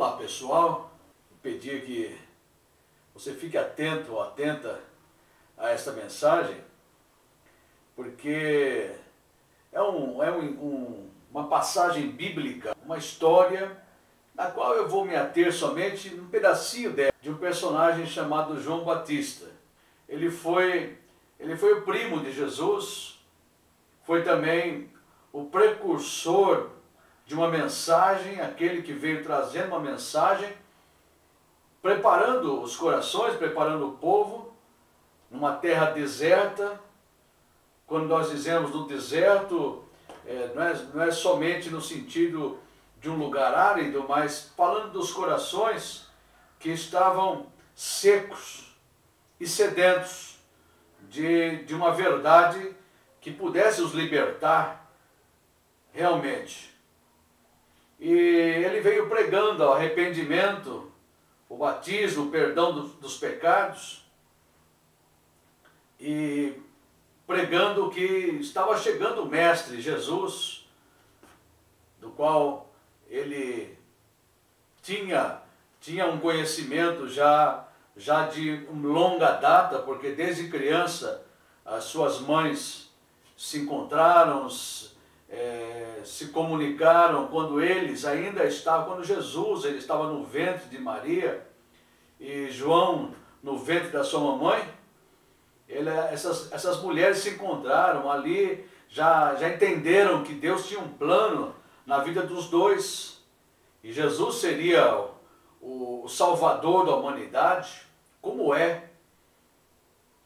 Olá pessoal, eu pedi que você fique atento ou atenta a esta mensagem, porque é uma passagem bíblica, uma história na qual eu vou me ater somente num pedacinho dela, de um personagem chamado João Batista. Ele foi o primo de Jesus, foi também o precursor de uma mensagem, aquele que veio trazendo uma mensagem, preparando os corações, preparando o povo, numa terra deserta. Quando nós dizemos no deserto, não é somente no sentido de um lugar árido, mas falando dos corações que estavam secos e sedentos de uma verdade que pudesse os libertar realmente. E ele veio pregando o arrependimento, o batismo, o perdão dos pecados, e pregando que estava chegando o Mestre Jesus, do qual ele tinha um conhecimento já de longa data, porque desde criança as suas mães se encontraram, se comunicaram quando quando Jesus ele estava no ventre de Maria e João no ventre da sua mamãe. Essas mulheres se encontraram ali, já entenderam que Deus tinha um plano na vida dos dois, e Jesus seria o Salvador da humanidade, como é.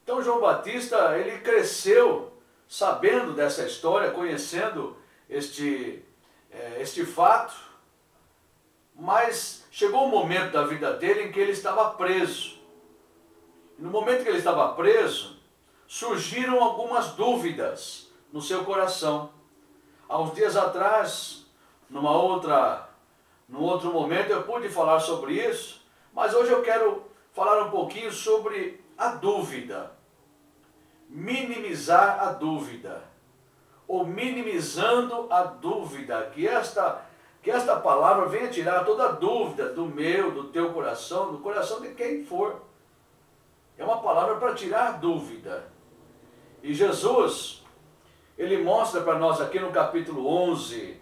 Então João Batista, ele cresceu sabendo dessa história, conhecendo este fato, mas chegou um momento da vida dele em que ele estava preso. No momento que ele estava preso, surgiram algumas dúvidas no seu coração. Há uns dias atrás, num outro momento, eu pude falar sobre isso, mas hoje eu quero falar um pouquinho sobre a dúvida. Minimizar a dúvida, ou minimizando a dúvida, que esta palavra venha tirar toda a dúvida do meu, do teu coração, do coração de quem for. É uma palavra para tirar dúvida. E Jesus, ele mostra para nós aqui no capítulo 11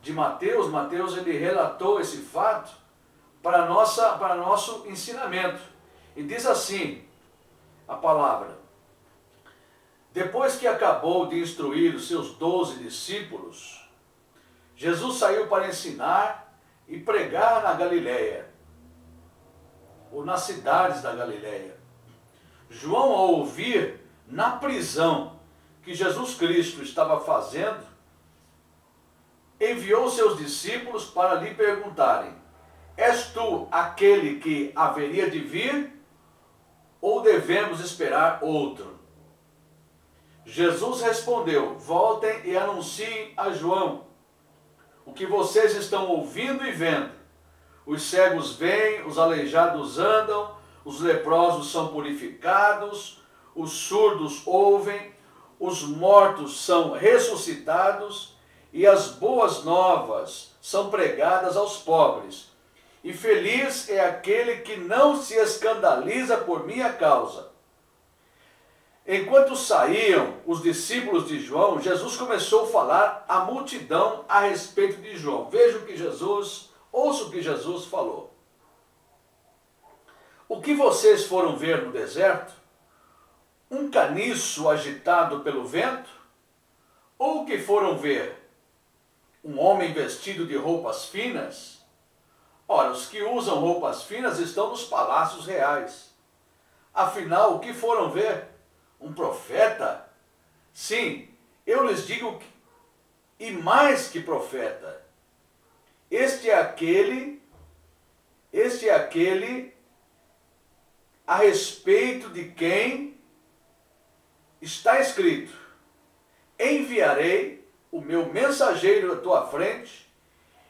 de Mateus, ele relatou esse fato para nosso ensinamento. E diz assim a palavra: depois que acabou de instruir os seus 12 discípulos, Jesus saiu para ensinar e pregar na Galileia, ou nas cidades da Galileia. João, ao ouvir na prisão que Jesus Cristo estava fazendo, enviou seus discípulos para lhe perguntarem: és tu aquele que haveria de vir, ou devemos esperar outro? Jesus respondeu: voltem e anunciem a João o que vocês estão ouvindo e vendo. Os cegos veem, os aleijados andam, os leprosos são purificados, os surdos ouvem, os mortos são ressuscitados e as boas novas são pregadas aos pobres. E feliz é aquele que não se escandaliza por minha causa. Enquanto saíam os discípulos de João, Jesus começou a falar à multidão a respeito de João. Ouça o que Jesus falou. O que vocês foram ver no deserto? Um caniço agitado pelo vento? Ou o que foram ver? Um homem vestido de roupas finas? Ora, os que usam roupas finas estão nos palácios reais. Afinal, o que foram ver? Um profeta? Sim, eu lhes digo e mais que profeta. Este é aquele a respeito de quem está escrito: enviarei o meu mensageiro à tua frente,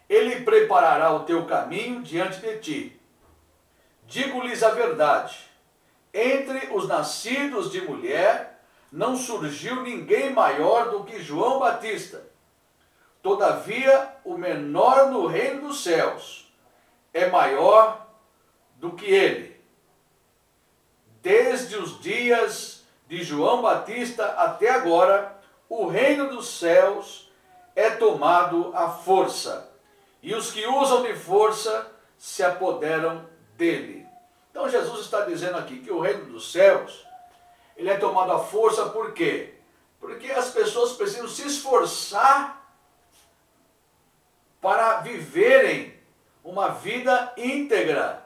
ele preparará o teu caminho diante de ti. Digo-lhes a verdade, entre os nascidos de mulher não surgiu ninguém maior do que João Batista. Todavia, o menor no reino dos céus é maior do que ele. Desde os dias de João Batista até agora, o reino dos céus é tomado à força, e os que usam de força se apoderam dele. Então Jesus está dizendo aqui que o reino dos céus, ele é tomado à força por quê? Porque as pessoas precisam se esforçar para viverem uma vida íntegra,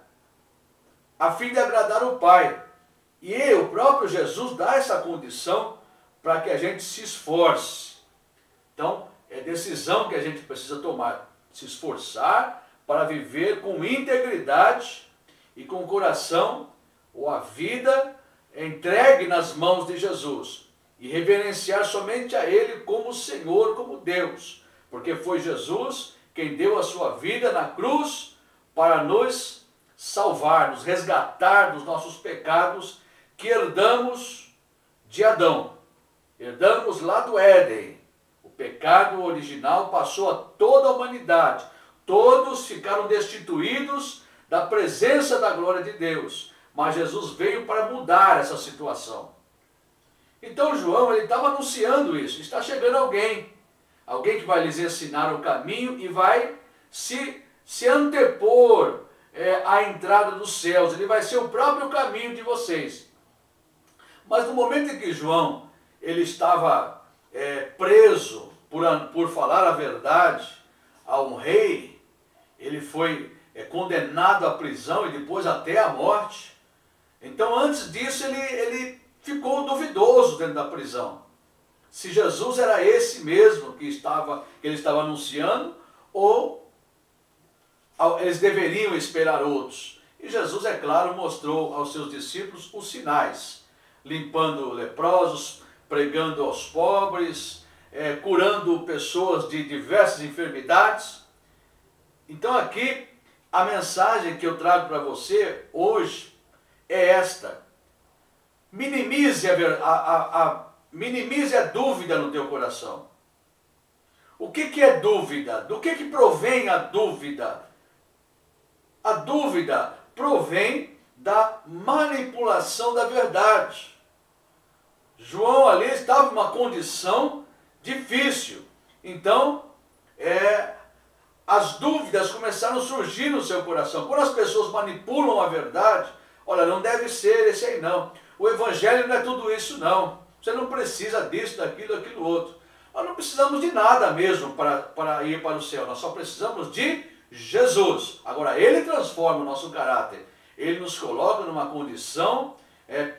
a fim de agradar o Pai. E o próprio Jesus dá essa condição para que a gente se esforce. Então, é decisão que a gente precisa tomar, se esforçar para viver com integridade e com o coração ou a vida entregue nas mãos de Jesus e reverenciar somente a Ele como Senhor, como Deus, porque foi Jesus quem deu a sua vida na cruz para nos salvar, nos resgatar dos nossos pecados que herdamos de Adão. Herdamos lá do Éden. O pecado original passou a toda a humanidade. Todos ficaram destituídos da presença da glória de Deus. Mas Jesus veio para mudar essa situação. Então João, ele estava anunciando isso. Está chegando alguém. Alguém que vai lhes ensinar o caminho e vai se antepor à entrada dos céus. Ele vai ser o próprio caminho de vocês. Mas no momento em que João ele estava preso por falar a verdade a um rei, ele foi condenado à prisão e depois até à morte. Então antes disso ele ficou duvidoso dentro da prisão. Se Jesus era esse mesmo que ele estava anunciando, ou eles deveriam esperar outros. E Jesus, é claro, mostrou aos seus discípulos os sinais, limpando leprosos, pregando aos pobres, curando pessoas de diversas enfermidades. Então aqui, a mensagem que eu trago para você hoje é esta: minimize minimize a dúvida no teu coração. O que é dúvida? Do que provém a dúvida? A dúvida provém da manipulação da verdade. João ali estava em uma condição difícil. Então, as dúvidas começaram a surgir no seu coração. Quando as pessoas manipulam a verdade, olha, não deve ser esse aí não. O evangelho não é tudo isso não. Você não precisa disso, daquilo outro. Nós não precisamos de nada mesmo para ir para o céu. Nós só precisamos de Jesus. Agora, Ele transforma o nosso caráter. Ele nos coloca numa condição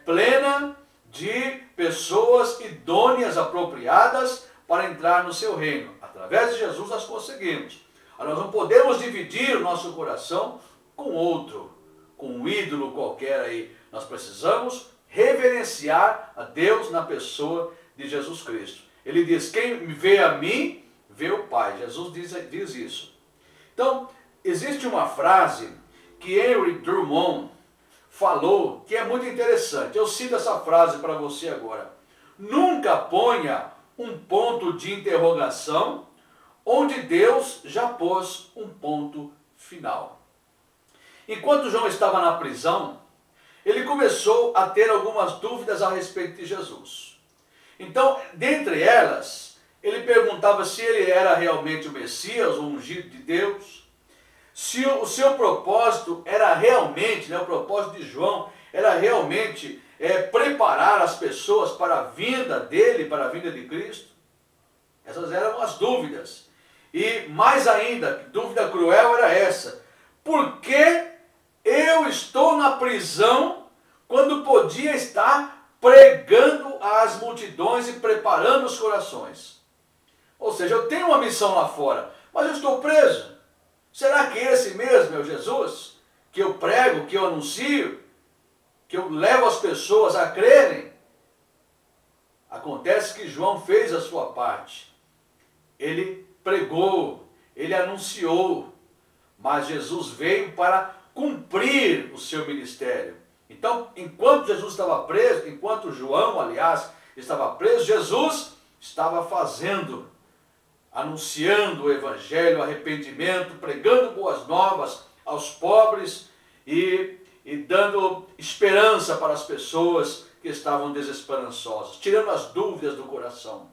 plena de pessoas idôneas, apropriadas para entrar no seu reino. Através de Jesus nós conseguimos. Nós não podemos dividir o nosso coração com outro, com um ídolo qualquer aí. Nós precisamos reverenciar a Deus na pessoa de Jesus Cristo. Ele diz: quem vê a mim, vê o Pai. Jesus diz isso. Então, existe uma frase que Henry Drummond falou que é muito interessante. Eu cito essa frase para você agora. Nunca ponha um ponto de interrogação onde Deus já pôs um ponto final. Enquanto João estava na prisão, ele começou a ter algumas dúvidas a respeito de Jesus. Então, dentre elas, ele perguntava se ele era realmente o Messias, o ungido de Deus, se o seu propósito era realmente, o propósito de João, era realmente preparar as pessoas para a vinda dele, para a vinda de Cristo. Essas eram as dúvidas. E mais ainda, dúvida cruel era essa: por que eu estou na prisão quando podia estar pregando às multidões e preparando os corações? Ou seja, eu tenho uma missão lá fora, mas eu estou preso. Será que esse mesmo é o Jesus que eu prego, que eu anuncio, que eu levo as pessoas a crerem? Acontece que João fez a sua parte. Ele pregou, ele anunciou, mas Jesus veio para cumprir o seu ministério. Então, enquanto Jesus estava preso, enquanto João, aliás, estava preso, Jesus estava anunciando o evangelho, arrependimento, pregando boas novas aos pobres e dando esperança para as pessoas que estavam desesperançosas, tirando as dúvidas do coração.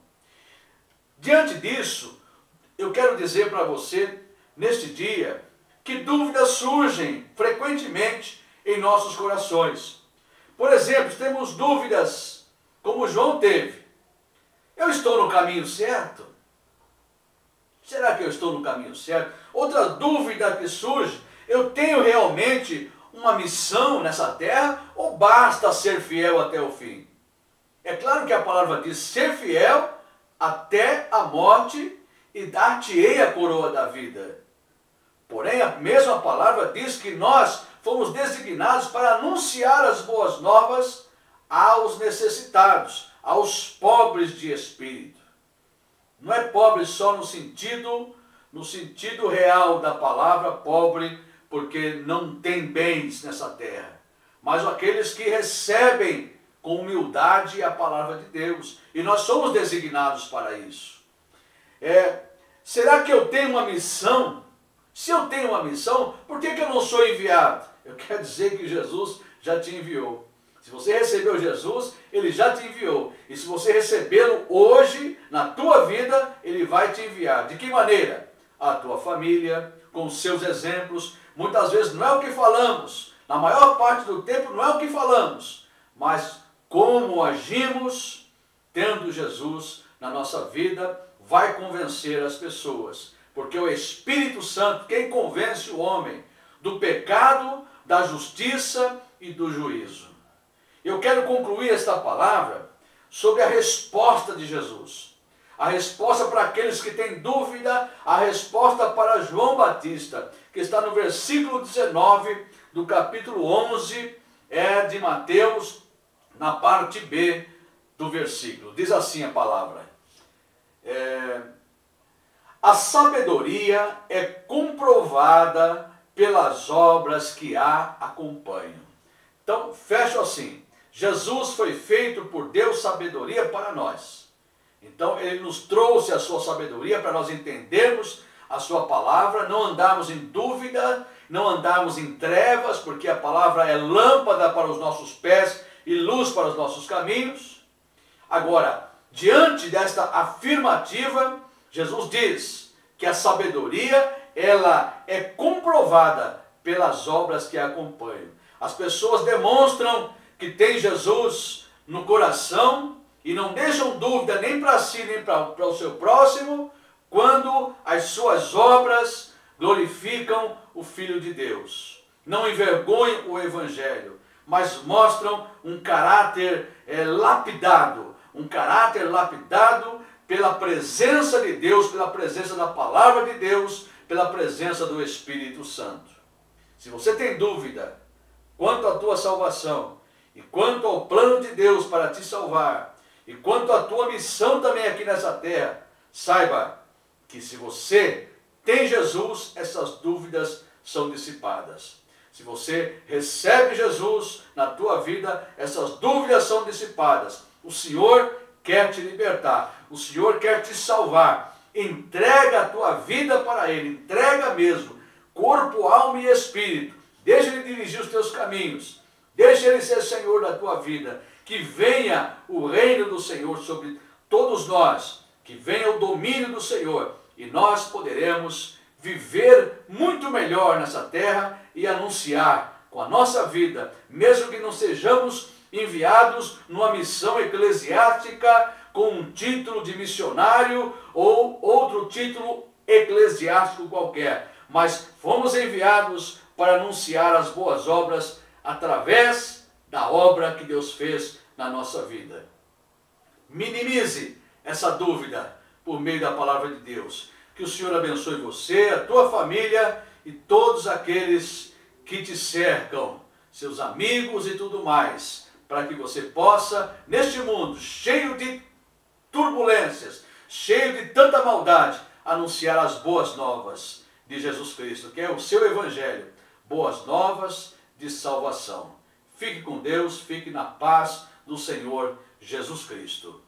Diante disso, eu quero dizer para você, neste dia, que dúvidas surgem frequentemente em nossos corações. Por exemplo, temos dúvidas como João teve. Eu estou no caminho certo? Será que eu estou no caminho certo? Outra dúvida que surge, eu tenho realmente uma missão nessa terra ou basta ser fiel até o fim? É claro que a palavra diz ser fiel até a morte e dar-te-ei a coroa da vida. Porém, a mesma palavra diz que nós fomos designados para anunciar as boas novas aos necessitados, aos pobres de espírito. Não é pobre só no sentido real da palavra pobre, porque não tem bens nessa terra, mas aqueles que recebem com humildade a palavra de Deus. E nós somos designados para isso. Será que eu tenho uma missão? Se eu tenho uma missão, por que eu não sou enviado? Eu quero dizer que Jesus já te enviou. Se você recebeu Jesus, Ele já te enviou. E se você recebê-lo hoje, na tua vida, Ele vai te enviar. De que maneira? A tua família, com os seus exemplos. Muitas vezes não é o que falamos. Na maior parte do tempo não é o que falamos. Mas como agimos, tendo Jesus na nossa vida, vai convencer as pessoas. Porque o Espírito Santo, quem convence o homem do pecado, da justiça e do juízo. Eu quero concluir esta palavra sobre a resposta de Jesus. A resposta para aqueles que têm dúvida, a resposta para João Batista, que está no versículo 19 do capítulo 11 de Mateus, na parte B do versículo. Diz assim a palavra: a sabedoria é comprovada pelas obras que a acompanham. Então, fecho assim. Jesus foi feito por Deus sabedoria para nós. Então, Ele nos trouxe a sua sabedoria para nós entendermos a sua palavra, não andarmos em dúvida, não andarmos em trevas, porque a palavra é lâmpada para os nossos pés e luz para os nossos caminhos. Agora, diante desta afirmativa, Jesus diz que a sabedoria, ela é comprovada pelas obras que a acompanham. As pessoas demonstram que tem Jesus no coração e não deixam dúvida nem para si nem para o seu próximo, quando as suas obras glorificam o Filho de Deus. Não envergonham o Evangelho, mas mostram um caráter lapidado, pela presença de Deus, pela presença da palavra de Deus, pela presença do Espírito Santo. Se você tem dúvida quanto à tua salvação, e quanto ao plano de Deus para te salvar, e quanto à tua missão também aqui nessa terra, saiba que se você tem Jesus, essas dúvidas são dissipadas. Se você recebe Jesus na tua vida, essas dúvidas são dissipadas. O Senhor quer te libertar, o Senhor quer te salvar. Entrega a tua vida para Ele, entrega mesmo, corpo, alma e espírito. Deixa Ele dirigir os teus caminhos. Deixa Ele ser Senhor da tua vida. Que venha o reino do Senhor sobre todos nós. Que venha o domínio do Senhor. E nós poderemos viver muito melhor nessa terra e anunciar com a nossa vida, mesmo que não sejamos enviados numa missão eclesiástica com um título de missionário ou outro título eclesiástico qualquer. Mas fomos enviados para anunciar as boas obras através da obra que Deus fez na nossa vida. Minimize essa dúvida por meio da palavra de Deus. Que o Senhor abençoe você, a tua família e todos aqueles que te cercam, seus amigos e tudo mais, para que você possa, neste mundo cheio de turbulências, cheio de tanta maldade, anunciar as boas novas de Jesus Cristo, que é o seu Evangelho, boas novas de salvação. Fique com Deus, fique na paz do Senhor Jesus Cristo.